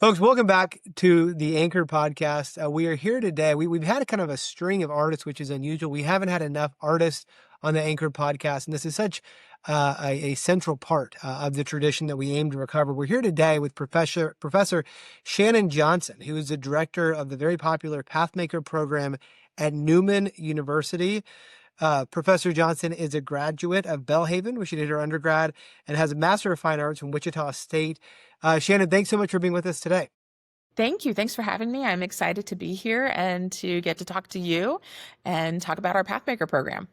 Folks, welcome back to the Anchor podcast. We are here today. We've had a kind of a string of artists, which is unusual. We haven't had enough artists on the Anchor podcast, and this is such a central part of the tradition that we aim to recover. We're here today with Professor Shannon Johnston, who is the director of the very popular Pathmaker program at Newman University. Professor Johnston is a graduate of Belhaven, where she did her undergrad, and has a Master of Fine Arts from Wichita State. Shannon, thanks so much for being with us today. Thank you. Thanks for having me. I'm excited to be here and to get to talk to you and talk about our Pathmaker program.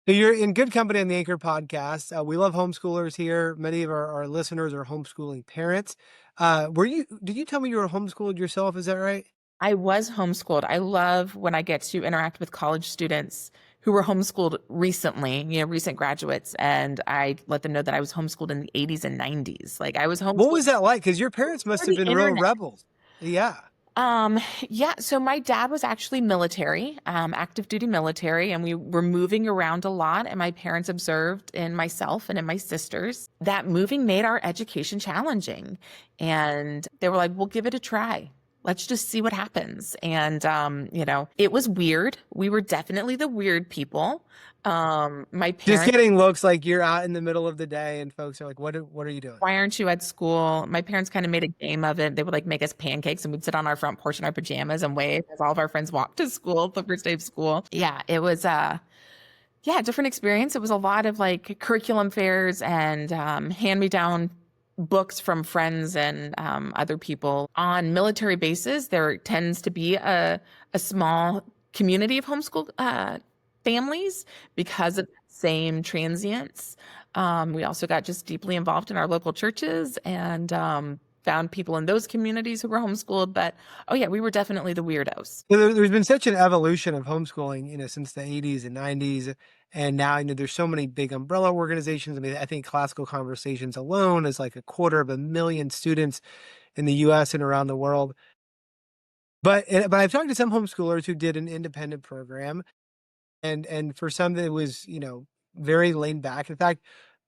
So you're in good company on the Anchor podcast. We love homeschoolers here. Many of our listeners are homeschooling parents. Did you tell me you were homeschooled yourself? Is that right? I was homeschooled. I love when I get to interact with college students who were homeschooled recently, recent graduates, and I let them know that I was homeschooled in the 80s and 90s. Like I was homeschooled. What was that like? Because your parents must have been real rebels. Yeah. Yeah. So my dad was actually military, active duty military, and we were moving around a lot. And my parents observed in myself and in my sisters that moving made our education challenging. And they were like, we'll give it a try. Let's just see what happens. And, it was weird. We were definitely the weird people. My parents just getting looks like you're out in the middle of the day and folks are like, what are you doing? Why aren't you at school? My parents kind of made a game of it. They would like make us pancakes and we'd sit on our front porch in our pajamas and wave as all of our friends walked to school the first day of school. Yeah, it was a different experience. It was a lot of like curriculum fairs and hand-me-down books from friends and other people. On military bases, there tends to be a small community of homeschool families because of the same transients. We also got just deeply involved in our local churches and found people in those communities who were homeschooled. But we were definitely the weirdos. There's been such an evolution of homeschooling, since the 80s and 90s. And now, there's so many big umbrella organizations. I mean, I think Classical Conversations alone is like 250,000 students in the US and around the world. But I've talked to some homeschoolers who did an independent program. And for some, it was, very laid back. In fact,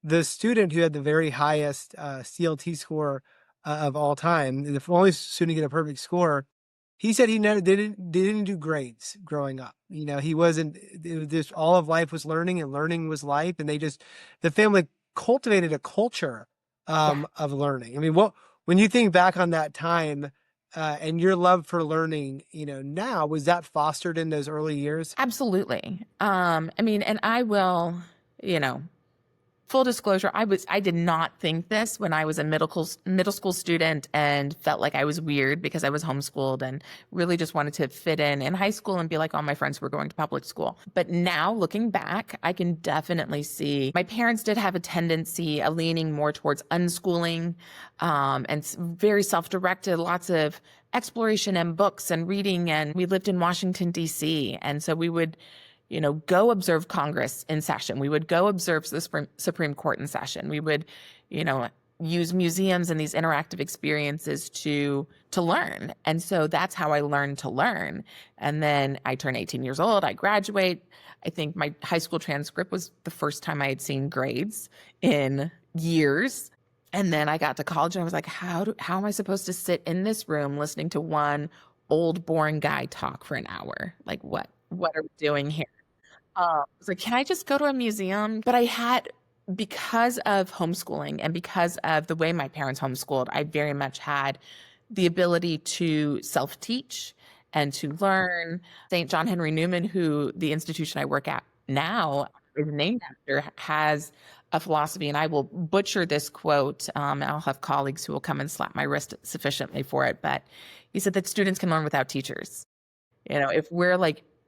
the student who had the very highest CLT score of all time, the only student to get a perfect score, he said he didn't do grades growing up. He wasn't, it was just all of life was learning and learning was life. And the family cultivated a culture of learning. I mean, when you think back on that time and your love for learning, now, was that fostered in those early years? Absolutely. And I will, full disclosure, I did not think this when I was a middle school student and felt like I was weird because I was homeschooled and really just wanted to fit in high school and be like all my friends who were going to public school. But now looking back, I can definitely see my parents did have a leaning more towards unschooling, and very self-directed, lots of exploration and books and reading. And we lived in Washington, D.C. And so we would go observe Congress in session. We would go observe the Supreme Court in session. We would, use museums and these interactive experiences to learn. And so that's how I learned to learn. And then I turn 18 years old, I graduate. I think my high school transcript was the first time I had seen grades in years. And then I got to college and I was like, how am I supposed to sit in this room listening to one old boring guy talk for an hour? Like what are we doing here? I was like, can I just go to a museum? But because of homeschooling and because of the way my parents homeschooled, I very much had the ability to self-teach and to learn. St. John Henry Newman, who the institution I work at now is named after, has a philosophy, and I will butcher this quote. I'll have colleagues who will come and slap my wrist sufficiently for it. But he said that students can learn without teachers.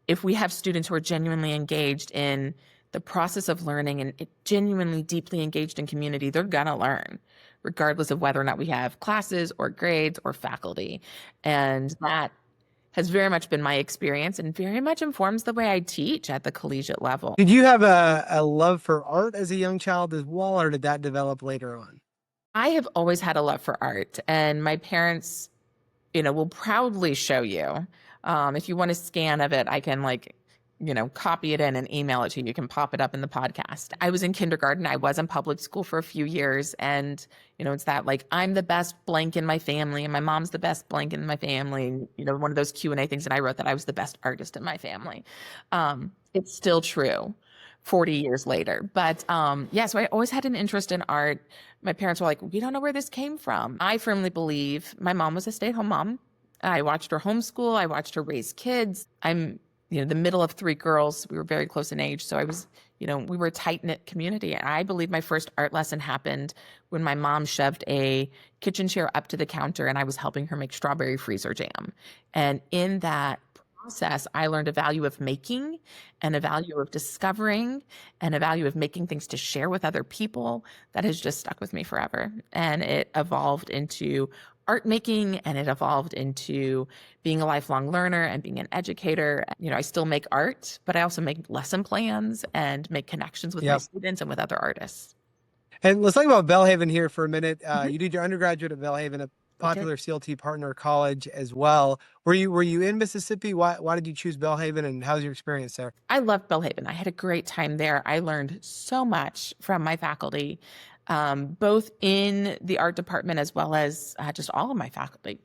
If we have students who are genuinely engaged in the process of learning and genuinely deeply engaged in community, they're going to learn, regardless of whether or not we have classes or grades or faculty. And that has very much been my experience and very much informs the way I teach at the collegiate level. Did you have a love for art as a young child as well, or did that develop later on? I have always had a love for art, and my parents, will proudly show you. If you want a scan of it, I can copy it in and email it to you. You can pop it up in the podcast. I was in kindergarten. I was in public school for a few years. And, it's that like, I'm the best blank in my family and my mom's the best blank in my family. And, one of those Q&A things that I wrote that I was the best artist in my family. It's still true 40 years later. But yeah, so I always had an interest in art. My parents were like, we don't know where this came from. I firmly believe my mom was a stay-at-home mom. I watched her homeschool. I watched her raise kids. I'm the middle of three girls. We were very close in age. So I was, we were a tight-knit community. And I believe my first art lesson happened when my mom shoved a kitchen chair up to the counter and I was helping her make strawberry freezer jam. And in that process, I learned a value of making and a value of discovering and a value of making things to share with other people that has just stuck with me forever. And it evolved into art making, and it evolved into being a lifelong learner and being an educator. I still make art, but I also make lesson plans and make connections with my students and with other artists. And let's talk about Belhaven here for a minute. Mm-hmm. You did your undergraduate at Belhaven, a popular CLT partner college as well. Were you in Mississippi? Why did you choose Belhaven, and how's your experience there? I loved Belhaven. I had a great time there. I learned so much from my faculty, both in the art department as well as just all of my faculty.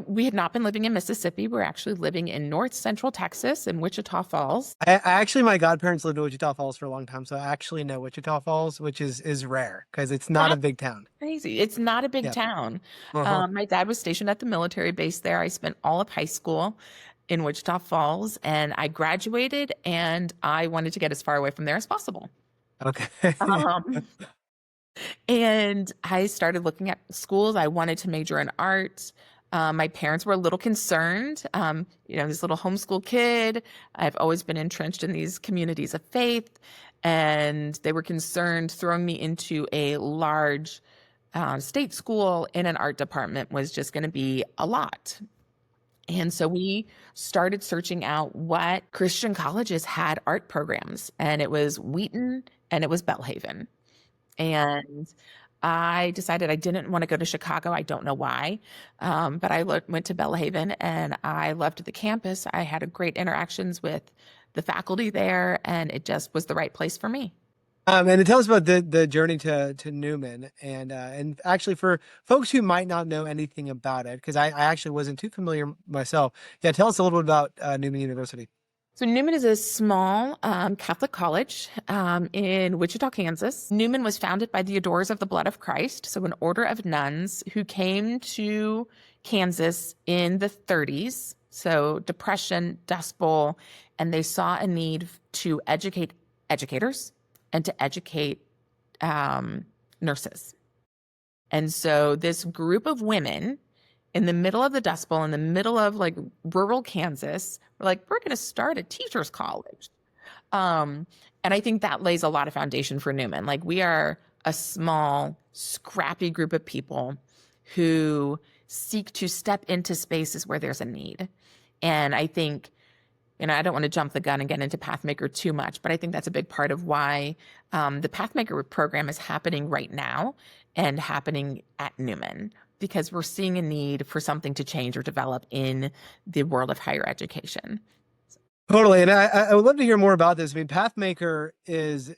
We had not been living in Mississippi. We were actually living in North Central Texas in Wichita Falls. My godparents lived in Wichita Falls for a long time, so I actually know Wichita Falls, which is rare because it's not a big town. Crazy. It's not a big town. My dad was stationed at the military base there. I spent all of high school in Wichita Falls, and I graduated, and I wanted to get as far away from there as possible. Okay. And I started looking at schools. I wanted to major in art. My parents were a little concerned. This little homeschool kid. I've always been entrenched in these communities of faith, and they were concerned throwing me into a large state school in an art department was just going to be a lot. And so we started searching out what Christian colleges had art programs, and it was Wheaton and it was Belhaven. And I decided I didn't want to go to Chicago. I don't know why, but I went to Belhaven, and I loved the campus. I had great interactions with the faculty there, and it just was the right place for me. And tell us about the journey to Newman, and actually for folks who might not know anything about it, because I actually wasn't too familiar myself. Yeah, tell us a little bit about Newman University. So Newman is a small Catholic college in Wichita, Kansas. Newman was founded by the Adorers of the Blood of Christ, so an order of nuns who came to Kansas in the 30s, so Depression, Dust Bowl, and they saw a need to educate educators and to educate nurses. And so this group of women in the middle of the Dust Bowl, in the middle of like rural Kansas, we're like, we're going to start a teacher's college. And I think that lays a lot of foundation for Newman. Like, we are a small, scrappy group of people who seek to step into spaces where there's a need. And I think, I don't want to jump the gun and get into Pathmaker too much, but I think that's a big part of why the Pathmaker program is happening right now and happening at Newman, because we're seeing a need for something to change or develop in the world of higher education. Totally. And I would love to hear more about this. I mean, Pathmaker is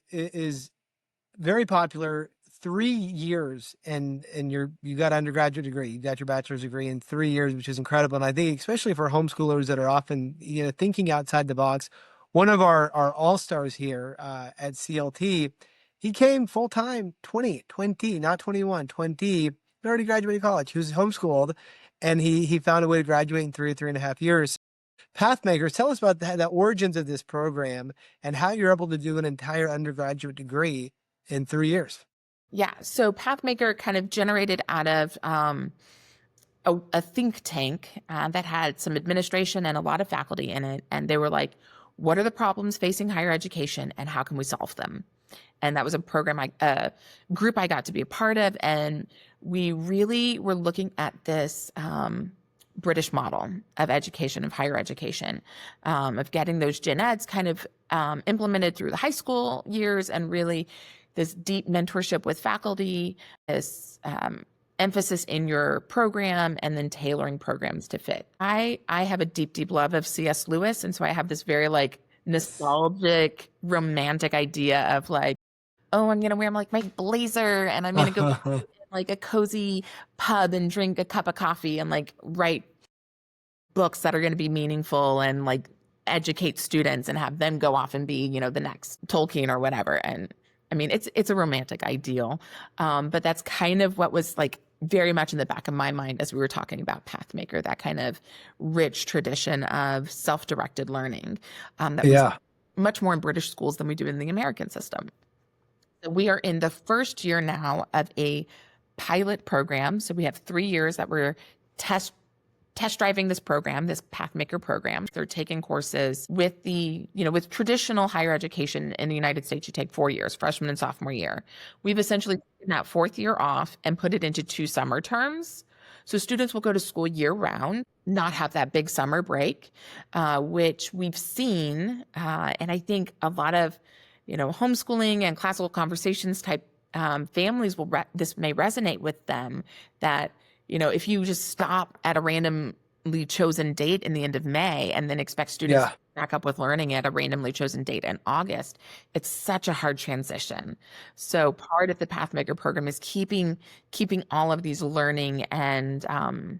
very popular. 3 years and you got an undergraduate degree, you got your bachelor's degree in 3 years, which is incredible. And I think especially for homeschoolers that are often, thinking outside the box, one of our all-stars here at CLT, he came full-time 20, not 21, 20, already graduated college. He was homeschooled, and he found a way to graduate in 3.5 years. Pathmakers, tell us about the origins of this program and how you're able to do an entire undergraduate degree in 3 years. Yeah, so Pathmaker kind of generated out of a think tank that had some administration and a lot of faculty in it. And they were like, what are the problems facing higher education and how can we solve them? And that was a group I got to be a part of. And we really were looking at this British model of education, of higher education, of getting those gen eds kind of implemented through the high school years, and really this deep mentorship with faculty, this emphasis in your program and then tailoring programs to fit. I have a deep, deep love of C.S. Lewis. And so I have this very like nostalgic, romantic idea of like, oh, I'm going to wear like my blazer and I'm going to go in, like a cozy pub and drink a cup of coffee and like write books that are going to be meaningful and like educate students and have them go off and be, you know, the next Tolkien or whatever. And I mean, it's a romantic ideal. But that's kind of what was like very much in the back of my mind as we were talking about Pathmaker, that kind of rich tradition of self-directed learning that we see Yeah. much more in British schools than we do in the American system. So we are in the first year now of a pilot program. So we have 3 years that we're test driving this program, this Pathmaker program. They're taking courses with with traditional higher education in the United States, you take 4 years, freshman and sophomore year. We've essentially taken that fourth year off and put it into 2 summer terms. So students will go to school year round, not have that big summer break, which we've seen. And I think a lot of, homeschooling and classical conversations type families this may resonate with them that, if you just stop at a randomly chosen date in the end of May and then expect students to back up with learning at a randomly chosen date in August, it's such a hard transition. So part of the Pathmaker program is keeping all of these learning and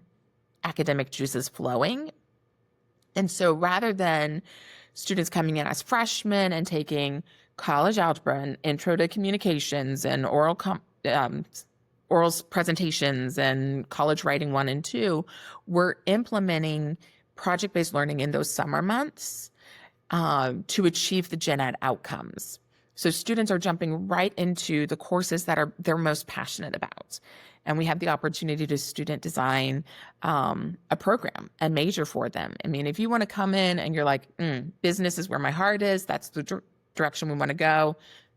academic juices flowing. And so rather than students coming in as freshmen and taking college algebra and intro to communications and oral presentations and college writing 1 and 2, we're implementing project-based learning in those summer months to achieve the gen ed outcomes. So students are jumping right into the courses that they're most passionate about. And we have the opportunity to student design a program, a major for them. I mean, if you want to come in and you're like, business is where my heart is, that's the direction we want to go,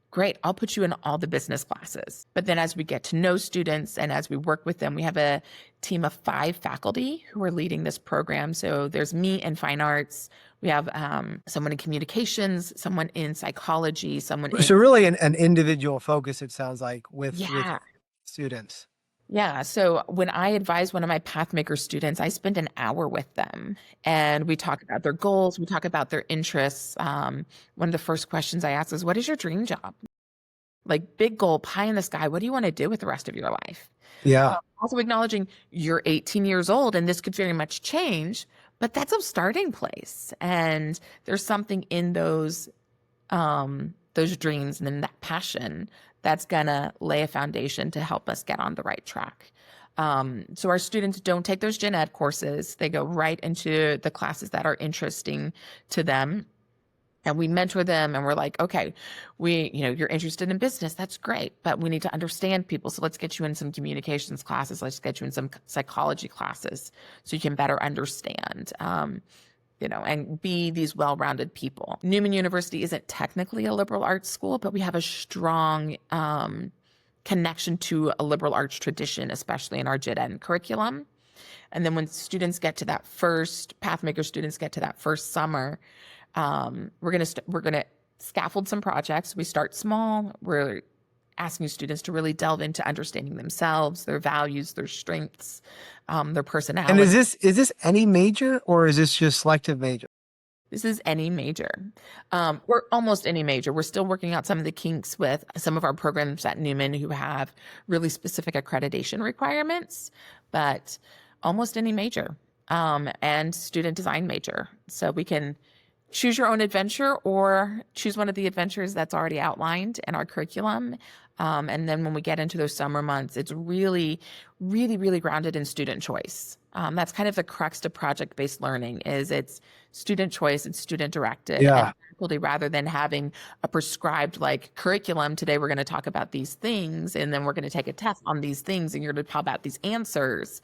great, I'll put you in all the business classes. But then as we get to know students and as we work with them, we have a team of 5 faculty who are leading this program. So there's me in fine arts. We have someone in communications, someone in psychology, So really an individual focus, it sounds like, with students. Yeah. So when I advise one of my Pathmaker students, I spend an hour with them and we talk about their goals. We talk about their interests. One of the first questions I ask is, what is your dream job? Like big goal, pie in the sky. What do you want to do with the rest of your life? Yeah. Also acknowledging you're 18 years old and this could very much change, but that's a starting place. And there's something in those dreams and then that passion that's going to lay a foundation to help us get on the right track. So our students don't take those gen ed courses. They go right into the classes that are interesting to them. And we mentor them and we're like, okay, you're interested in business. That's great. But we need to understand people. So let's get you in some communications classes. Let's get you in some psychology classes so you can better understand, and be these well-rounded people. Newman University isn't technically a liberal arts school, but we have a strong connection to a liberal arts tradition, especially in our gen ed curriculum. And then when students get to that Pathmaker students get to that first summer, we're gonna scaffold some projects. We start small. We're asking students to really delve into understanding themselves, their values, their strengths, their personality. And is this any major or is this just selective major? This is any major. We're almost any major. We're still working out some of the kinks with some of our programs at Newman who have really specific accreditation requirements, but almost any major and student design major. So we can choose your own adventure or choose one of the adventures that's already outlined in our curriculum. And then when we get into those summer months, it's really, really, really grounded in student choice. That's kind of the crux to project-based learning is it's student choice, it's student-directed. Yeah. And faculty, rather than having a prescribed like curriculum, today we're going to talk about these things, and then we're going to take a test on these things, and you're going to pop out these answers.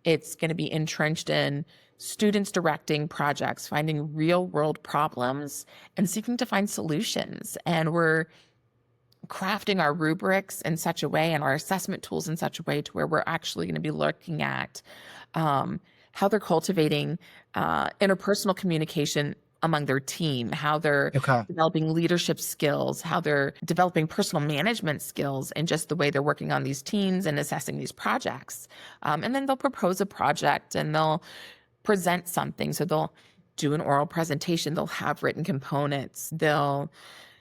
It's going to be entrenched in students directing projects, finding real world problems and seeking to find solutions. And we're crafting our rubrics in such a way and our assessment tools in such a way to where we're actually going to be looking at how they're cultivating interpersonal communication among their team, how they're Okay. developing leadership skills, how they're developing personal management skills, and just the way they're working on these teams and assessing these projects. And then they'll propose a project and they'll present something. So they'll do an oral presentation, they'll have written components, they'll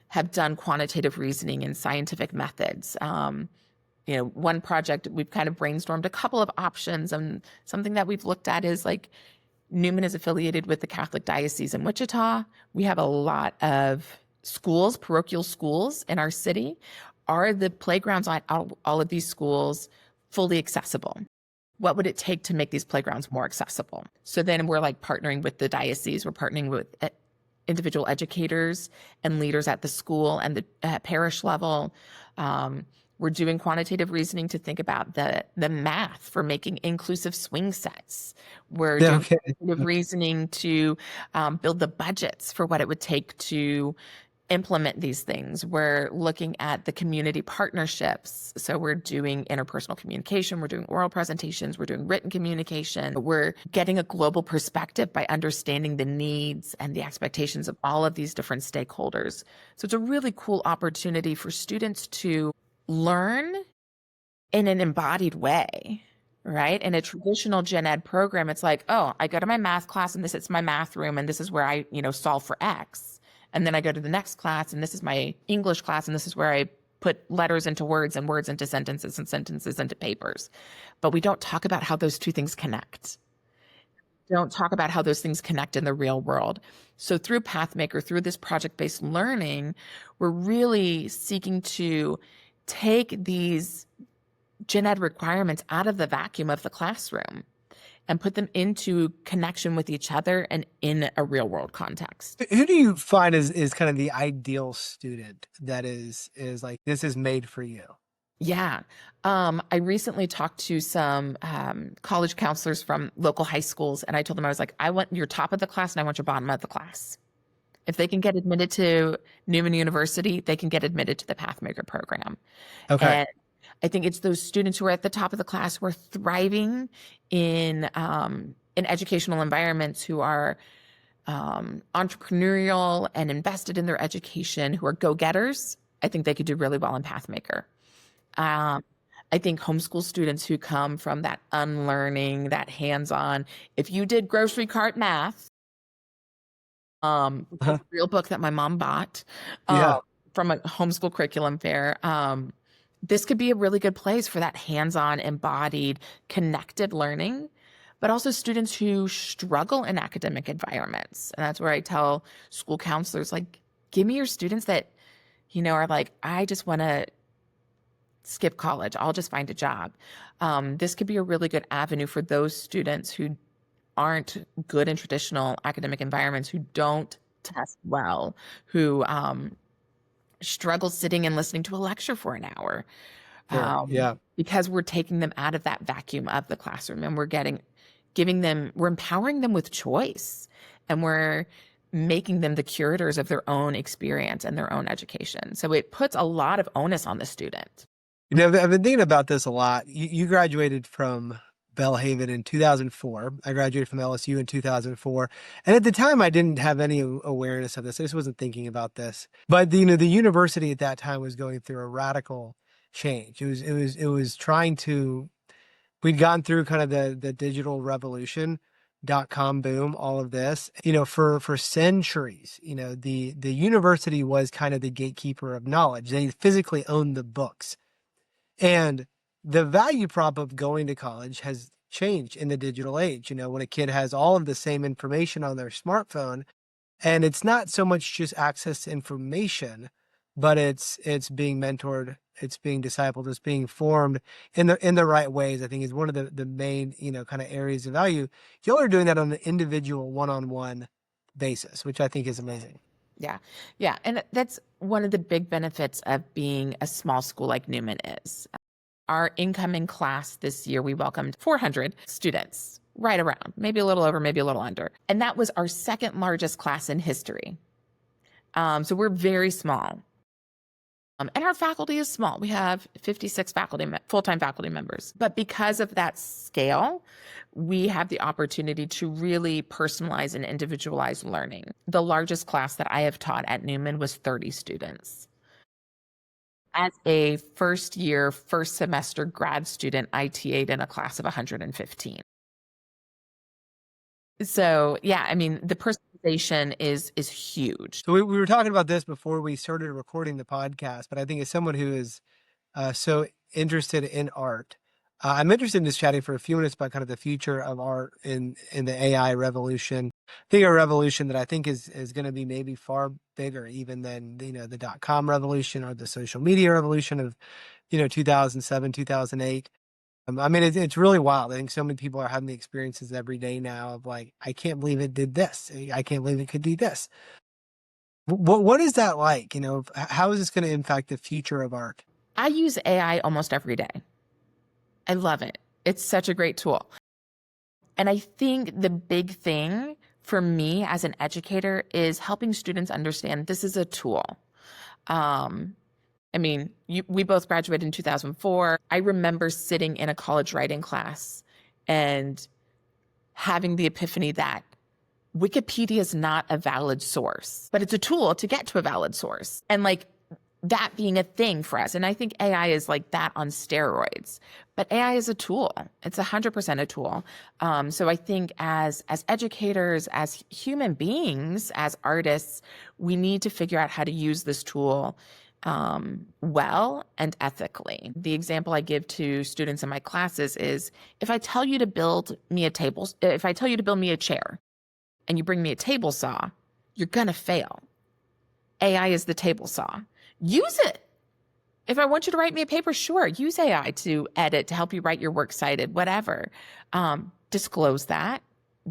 have done quantitative reasoning and scientific methods. One project we've kind of brainstormed a couple of options, and something that we've looked at is like Newman is affiliated with the Catholic Diocese in Wichita. We have a lot of schools, parochial schools in our city. Are the playgrounds at all of these schools fully accessible? What would it take to make these playgrounds more accessible? So then we're like partnering with the diocese, we're partnering with individual educators and leaders at the school and the parish level. We're doing quantitative reasoning to think about the math for making inclusive swing sets. We're Yeah, doing okay. quantitative reasoning to build the budgets for what it would take to implement these things. We're looking at the community partnerships. So we're doing interpersonal communication, we're doing oral presentations, we're doing written communication. We're getting a global perspective by understanding the needs and the expectations of all of these different stakeholders. So it's a really cool opportunity for students to learn in an embodied way. Right? In a traditional gen ed program, it's like, oh, I go to my math class and this is my math room and this is where I, solve for X. And then I go to the next class and this is my English class and this is where I put letters into words and words into sentences and sentences into papers. But we don't talk about how those two things connect. Don't talk about how those things connect in the real world. So through Pathmaker, through this project-based learning, we're really seeking to take these gen ed requirements out of the vacuum of the classroom and put them into connection with each other and in a real world context. Who do you find is kind of the ideal student that is like, this is made for you? Yeah. I recently talked to some college counselors from local high schools, and I told them, I was like, I want your top of the class and I want your bottom of the class. If they can get admitted to Newman University, they can get admitted to the Pathmaker program. Okay. And I think it's those students who are at the top of the class who are thriving in educational environments, who are entrepreneurial and invested in their education, who are go-getters. I think they could do really well in Pathmaker. I think homeschool students who come from that unlearning, that hands-on, if you did grocery cart math, Uh-huh. a real book that my mom bought Yeah. from a homeschool curriculum fair, this could be a really good place for that hands-on, embodied, connected learning, but also students who struggle in academic environments. And that's where I tell school counselors, like, give me your students that, are like, I just want to skip college. I'll just find a job. This could be a really good avenue for those students who aren't good in traditional academic environments, who don't test well, who struggle sitting and listening to a lecture for an hour. Sure. Yeah. Because we're taking them out of that vacuum of the classroom and we're we're empowering them with choice, and we're making them the curators of their own experience and their own education. So it puts a lot of onus on the student. I've been thinking about this a lot. You graduated from Belhaven in 2004. I graduated from LSU in 2004. And at the time, I didn't have any awareness of this. I just wasn't thinking about this. But the university at that time was going through a radical change. It was trying to. We'd gone through kind of the digital revolution, .com boom, all of this. For centuries, the university was kind of the gatekeeper of knowledge. They physically owned the books. And the value prop of going to college has changed in the digital age. When a kid has all of the same information on their smartphone, and it's not so much just access to information, but it's being mentored, it's being discipled, it's being formed in the right ways, I think is one of the main, kind of areas of value. Y'all are doing that on an individual one-on-one basis, which I think is amazing. Yeah. Yeah. And that's one of the big benefits of being a small school like Newman is. Our incoming class this year, we welcomed 400 students, right around, maybe a little over, maybe a little under. And that was our second largest class in history. So we're very small. And our faculty is small. We have 56 full-time faculty members. But because of that scale, we have the opportunity to really personalize and individualize learning. The largest class that I have taught at Newman was 30 students. As a first year, first semester grad student, I TA'd in a class of 115. So yeah, I mean, the personalization is huge. So we were talking about this before we started recording the podcast, but I think as someone who is so interested in art, I'm interested in just chatting for a few minutes about kind of the future of art in the AI revolution. I think a revolution that I think is going to be maybe far bigger even than the .com revolution or the social media revolution of 2007, 2008. I mean, it's really wild. I think so many people are having the experiences every day now of like, I can't believe it did this. I can't believe it could do this. What is that like? How is this going to impact the future of art? I use AI almost every day. I love it. It's such a great tool. And I think the big thing for me as an educator is helping students understand this is a tool. I mean, we both graduated in 2004. I remember sitting in a college writing class and having the epiphany that Wikipedia is not a valid source, but it's a tool to get to a valid source. And like that being a thing for us. And I think AI is like that on steroids, but AI is a tool. It's 100% a tool. So I think as educators, as human beings, as artists, we need to figure out how to use this tool well and ethically. The example I give to students in my classes is if I tell you to build me a chair and you bring me a table saw, you're gonna fail. AI is the table saw. Use it. If I want you to write me a paper, sure, use AI to edit, to help you write your works cited, whatever. Disclose that,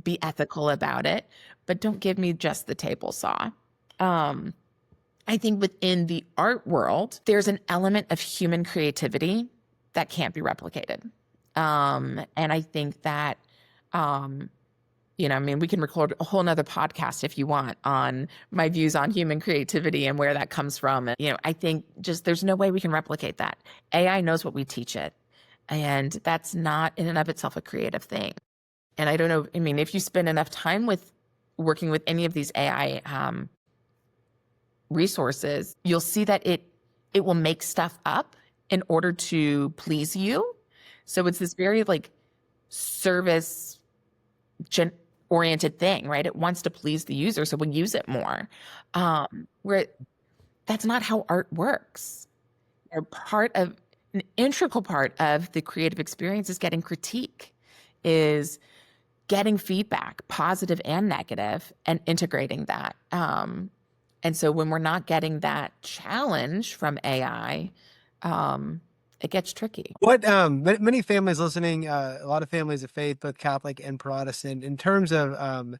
be ethical about it, but don't give me just the table saw. I think within the art world, there's an element of human creativity that can't be replicated. And I think that, I mean, we can record a whole nother podcast if you want on my views on human creativity and where that comes from. I think just there's no way we can replicate that. AI knows what we teach it. And that's not in and of itself a creative thing. And I don't know, I mean, if you spend enough time with working with any of these AI resources, you'll see that it will make stuff up in order to please you. So it's this very like service oriented thing, right? It wants to please the user, so we'll use it more. That's not how art works. An integral part of the creative experience is getting critique, is getting feedback, positive and negative, and integrating that. And so when we're not getting that challenge from AI, it gets tricky. What many families listening, a lot of families of faith, both Catholic and Protestant, in terms of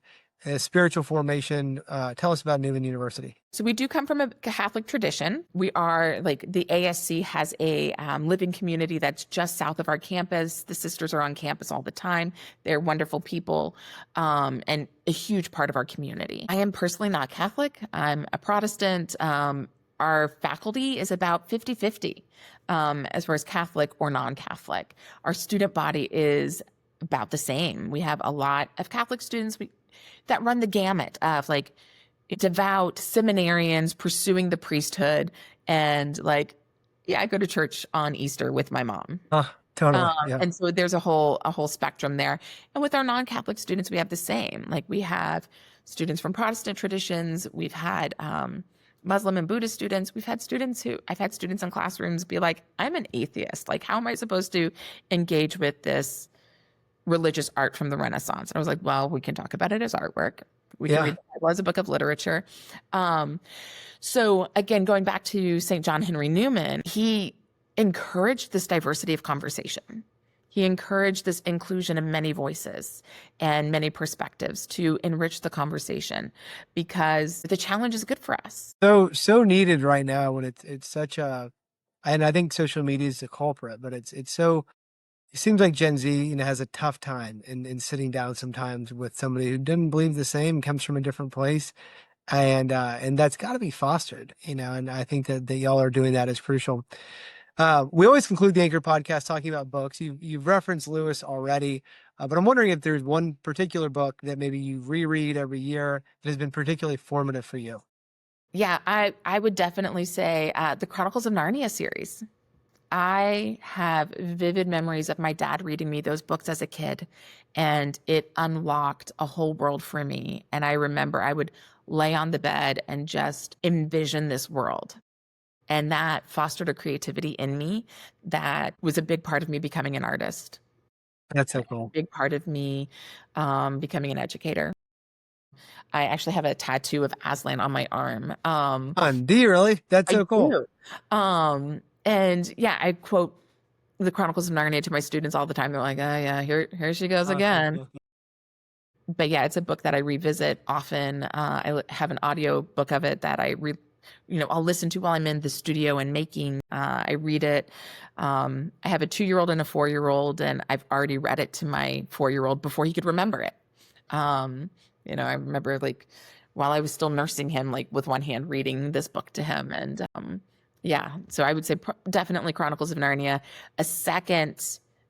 spiritual formation, tell us about Newman University. So we do come from a Catholic tradition. We are like the ASC has a living community that's just south of our campus. The sisters are on campus all the time. They're wonderful people and a huge part of our community. I am personally not Catholic. I'm a Protestant. Our faculty is about 50-50 as far as Catholic or non-Catholic. Our student body is about the same. We have a lot of Catholic students that run the gamut of like devout seminarians pursuing the priesthood and like, yeah, I go to church on Easter with my mom. Totally. Yeah. And so there's a whole spectrum there. And with our non-Catholic students, we have the same. Like we have students from Protestant traditions. We've had Muslim and Buddhist students. I've had students in classrooms be like, I'm an atheist. Like, how am I supposed to engage with this religious art from the Renaissance? And I was like, well, we can talk about it as artwork. We can read the Bible as a book of literature. So again, going back to St. John Henry Newman, he encouraged this diversity of conversation. He encouraged this inclusion of many voices and many perspectives to enrich the conversation because the challenge is good for us. So needed right now when it's such a, and I think social media is the culprit, but it seems like Gen Z, has a tough time in sitting down sometimes with somebody who doesn't believe the same, comes from a different place. And that's got to be fostered, and I think that y'all are doing that is crucial. We always conclude the Anchor podcast talking about books. You've referenced Lewis already, but I'm wondering if there's one particular book that maybe you reread every year that has been particularly formative for you. Yeah, I would definitely say the Chronicles of Narnia series. I have vivid memories of my dad reading me those books as a kid, and it unlocked a whole world for me. And I remember I would lay on the bed and just envision this world. And that fostered a creativity in me that was a big part of me becoming an artist, That's so a cool. big part of me becoming an educator. I actually have a tattoo of Aslan on my arm. Do you really? That's I so cool. do. And yeah, I quote the Chronicles of Narnia to my students all the time. They're like, "Oh yeah, here she goes again." Awesome. But yeah, it's a book that I revisit often. Have an audio book of it that I'll listen to while I'm in the studio and making. I read it. I have a 2-year-old and a 4-year-old, and I've already read it to my 4-year-old before he could remember it. I remember like while I was still nursing him, like with one hand reading this book to him. And yeah, so I would say definitely Chronicles of Narnia.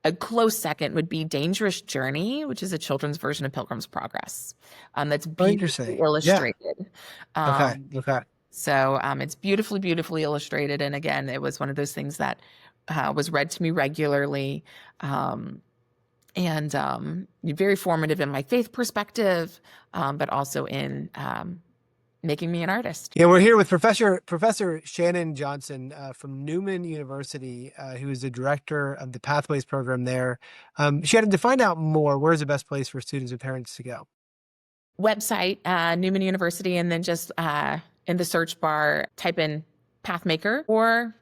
A close second would be Dangerous Journey, which is a children's version of Pilgrim's Progress. That's Oh, beautifully interesting. Yeah. illustrated. Okay. Um, Okay. so it's beautifully, beautifully illustrated. And again, it was one of those things that was read to me regularly. And very formative in my faith perspective, but also in making me an artist. Yeah, we're here with Professor Shannon Johnston from Newman University, who is the director of the Pathways program there. Shannon, to find out more, where's the best place for students and parents to go? Website, Newman University, and then just in the search bar, type in Pathmaker or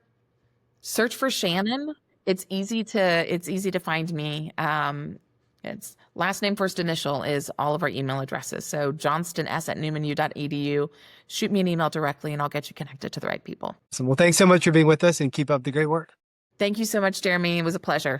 search for Shannon. It's easy to find me. It's last name, first initial is all of our email addresses. So johnstons@newmanu.edu. Shoot me an email directly and I'll get you connected to the right people. So, well, thanks so much for being with us and keep up the great work. Thank you so much, Jeremy. It was a pleasure.